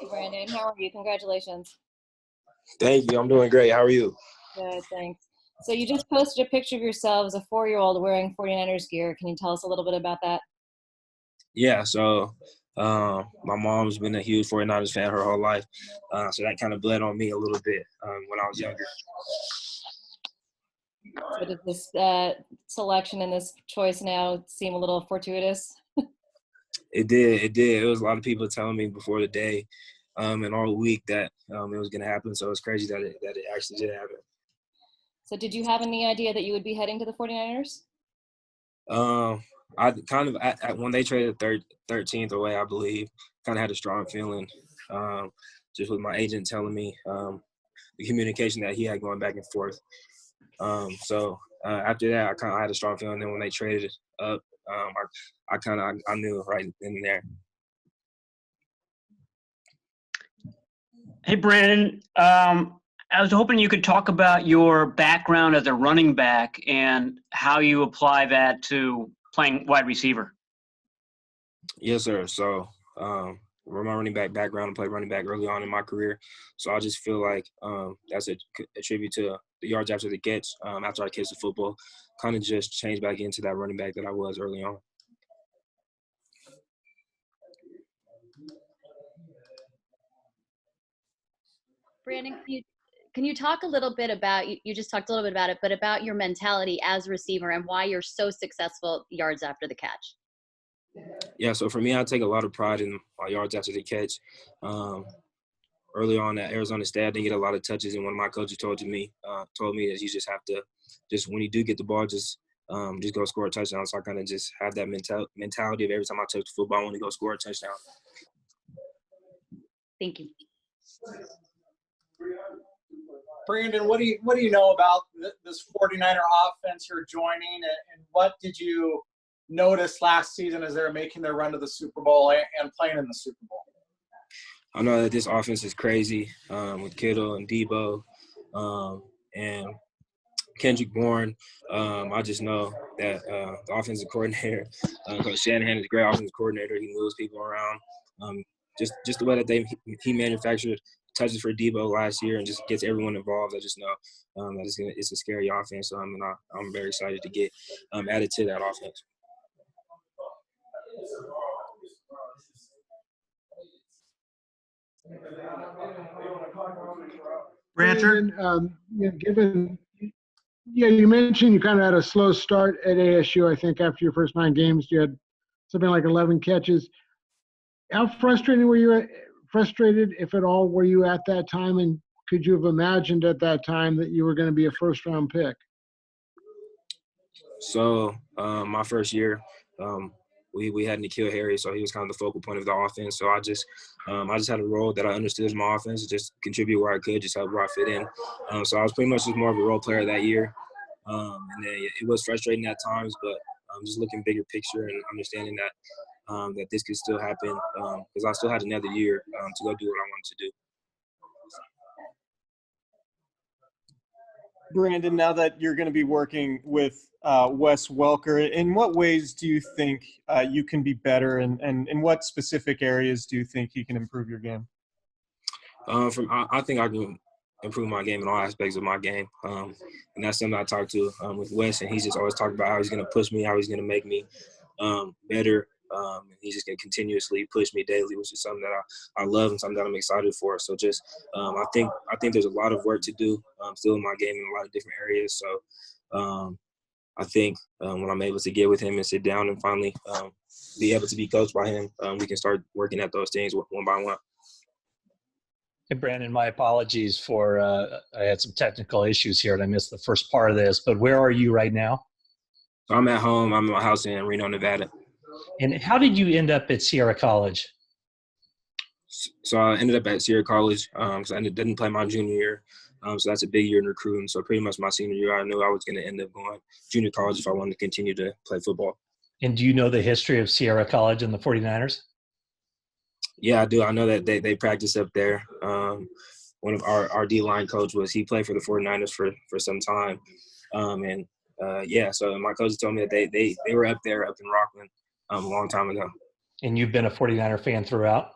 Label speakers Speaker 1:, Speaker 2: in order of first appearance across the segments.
Speaker 1: Hey, Brandon. How are you? Congratulations.
Speaker 2: Thank you. I'm doing great. How are you?
Speaker 1: Good, thanks. So you just posted a picture of yourself as a 4-year-old wearing 49ers gear. Can you tell us a little bit about that?
Speaker 2: Yeah, so my mom's been a huge 49ers fan her whole life. So that kind of bled on me a little bit when I was younger.
Speaker 1: So did this selection and this choice now seem a little fortuitous?
Speaker 2: It did. It did. It was a lot of people telling me before the day and all week that it was going to happen. So it's crazy that it actually did happen.
Speaker 1: So did you have any idea that you would be heading to the 49ers?
Speaker 2: I kind of when they traded 13th away, I believe, kind of had a strong feeling just with my agent telling me the communication that he had going back and forth. So after that, I kind of had a strong feeling. Then when they traded up, I knew right then and there.
Speaker 3: Hey, Brandon. I was hoping you could talk about your background as a running back and how you apply that to playing wide receiver.
Speaker 2: Yes, sir. So from my running back background, I played running back early on in my career. So I just feel like that's a tribute to the yards after the catch, after I catch the football, kind of just changed back into that running back that I was early on.
Speaker 4: Brandon, can you talk a little bit about, you just talked a little bit about it, but about your mentality as a receiver and why you're so successful yards after the catch?
Speaker 2: Yeah, so for me, I take a lot of pride in my yards after the catch. Early on at Arizona State, I didn't get a lot of touches, and one of my coaches told me that you just have to, just when you do get the ball, just go score a touchdown. So I kind of just have that mentality of every time I touch the football, I want to go score a touchdown.
Speaker 4: Thank you.
Speaker 5: Brandon, what do you know about this 49er offense you're joining, and what did you notice last season as they were making their run to the Super Bowl and playing in the Super Bowl?
Speaker 2: I know that this offense is crazy with Kittle and Debo and Kendrick Bourne. I just know that the offensive coordinator, Coach Shanahan, is a great offensive coordinator. He moves people around. Just the way that he manufactured touches for Debo last year and just gets everyone involved. I just know that it's a scary offense. So I'm very excited to get added to that offense.
Speaker 6: Brandon, you mentioned you kind of had a slow start at ASU. I think after your first 9 games, you had something like 11 catches. How frustrated, if at all, were you at that time? And could you have imagined at that time that you were going to be a first-round pick?
Speaker 2: So my first year, we had N'Keal Harry, so he was kind of the focal point of the offense. So I just had a role that I understood as my offense, just contribute where I could, just help where I fit in. So I was pretty much just more of a role player that year. And then it was frustrating at times, but just looking bigger picture and understanding that this could still happen because I still had another year to go do what I wanted to do.
Speaker 7: Brandon, now that you're going to be working with Wes Welker, in what ways do you think you can be better, and in what specific areas do you think he can improve your game?
Speaker 2: I think I can improve my game in all aspects of my game, and that's something I talk to with Wes, and he's just always talking about how he's going to push me, how he's going to make me better. And he's just going to continuously push me daily, which is something that I love and something that I'm excited for. So just I think there's a lot of work to do still in my game in a lot of different areas. So I think when I'm able to get with him and sit down and finally be able to be coached by him, we can start working at those things one by one.
Speaker 8: Hey, Brandon, my apologies for I had some technical issues here and I missed the first part of this, but where are you right now?
Speaker 2: So I'm at home. I'm in my house in Reno, Nevada.
Speaker 8: And how did you end up at Sierra College?
Speaker 2: So I ended up at Sierra College because I didn't play my junior year. So that's a big year in recruiting. So pretty much my senior year, I knew I was going to end up going junior college if I wanted to continue to play football.
Speaker 8: And do you know the history of Sierra College and the 49ers?
Speaker 2: Yeah, I do. I know that they practice up there. One of our D-line coach he played for the 49ers for some time. So my coach told me that they were up there up in Rockland a long time ago.
Speaker 8: And you've been a 49er fan throughout?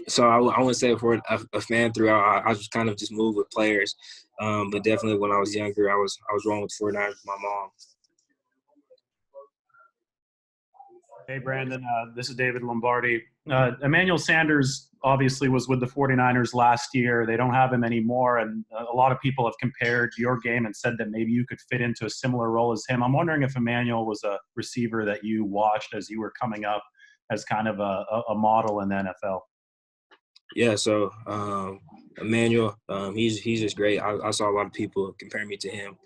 Speaker 2: So I wouldn't say for a fan throughout. I just kind of just moved with players. But definitely when I was younger, I was rolling with 49ers with my mom.
Speaker 9: Hey, Brandon, this is David Lombardi. Emmanuel Sanders obviously was with the 49ers last year. They don't have him anymore, and a lot of people have compared your game and said that maybe you could fit into a similar role as him. I'm wondering if Emmanuel was a receiver that you watched as you were coming up as kind of a model in the NFL.
Speaker 2: Yeah, so Emmanuel, he's just great. I saw a lot of people comparing me to him.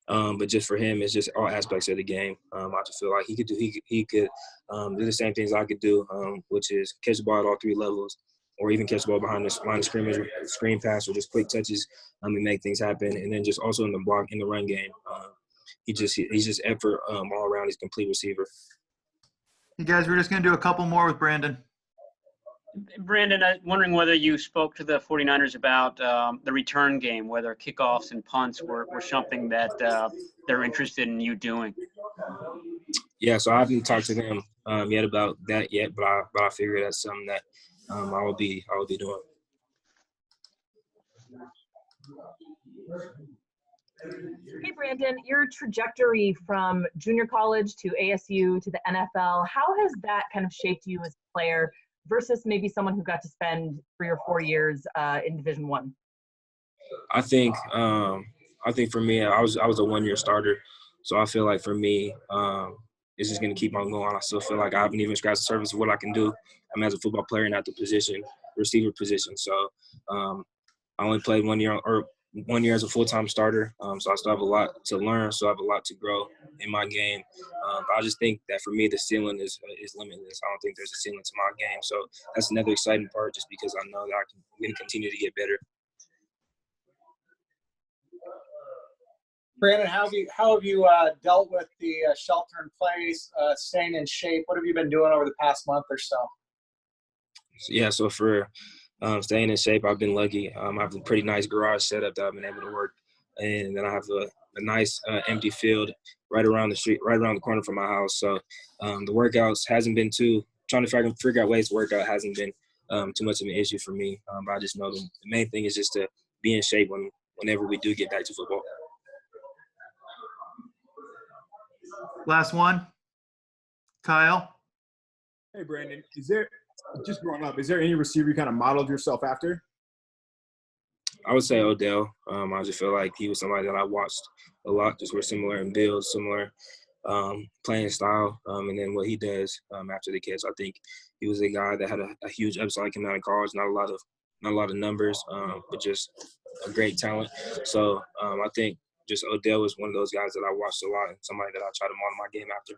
Speaker 2: But just for him, it's just all aspects of the game. I just feel like he could do the same things I could do, which is catch the ball at all three levels, or even catch the ball behind the line of scrimmage, screen pass, or just quick touches and make things happen. And then just also in the run game, he's just effort all around. He's a complete receiver.
Speaker 10: You guys, we're just going to do a couple more with Brandon.
Speaker 3: Brandon, I'm wondering whether you spoke to the 49ers about the return game, whether kickoffs and punts were something that they're interested in you doing.
Speaker 2: Yeah, so I haven't talked to them yet about that yet, but I figure that's something that I will be doing.
Speaker 11: Hey, Brandon, your trajectory from junior college to ASU to the NFL, how has that kind of shaped you as a player versus maybe someone who got to spend 3 or 4 years in Division I?
Speaker 2: I think for me, I was a 1-year starter, so I feel like for me, it's just gonna keep on going. I still feel like I haven't even scratched the surface of what I can do. I'm as a football player and at the receiver position. So I only played 1 year as a full-time starter, so I still have a lot to learn, so I have a lot to grow in my game. But I just think that for me, the ceiling is limitless. I don't think there's a ceiling to my game. So that's another exciting part, just because I know that I'm going to continue to get better.
Speaker 5: Brandon, how have you dealt with the shelter in place, staying in shape? What have you been doing over the past month or so?
Speaker 2: Yeah, so for staying in shape, I've been lucky. I have a pretty nice garage setup that I've been able to work, and then I have a nice empty field right around the street, right around the corner from my house. So the workouts hasn't been trying to figure out ways to work out hasn't been too much of an issue for me. But I just know the main thing is just to be in shape whenever we do get back to football.
Speaker 10: Last one, Kyle.
Speaker 12: Hey, Brandon, just growing up, is there any receiver you kind of modeled yourself after?
Speaker 2: I would say Odell. I just feel like he was somebody that I watched a lot. Just we're similar in build, similar playing style, and then what he does after the catch. I think he was a guy that had a huge upside coming out of college. Not a lot of numbers, but just a great talent. So I think just Odell was one of those guys that I watched a lot and somebody that I try to model my game after.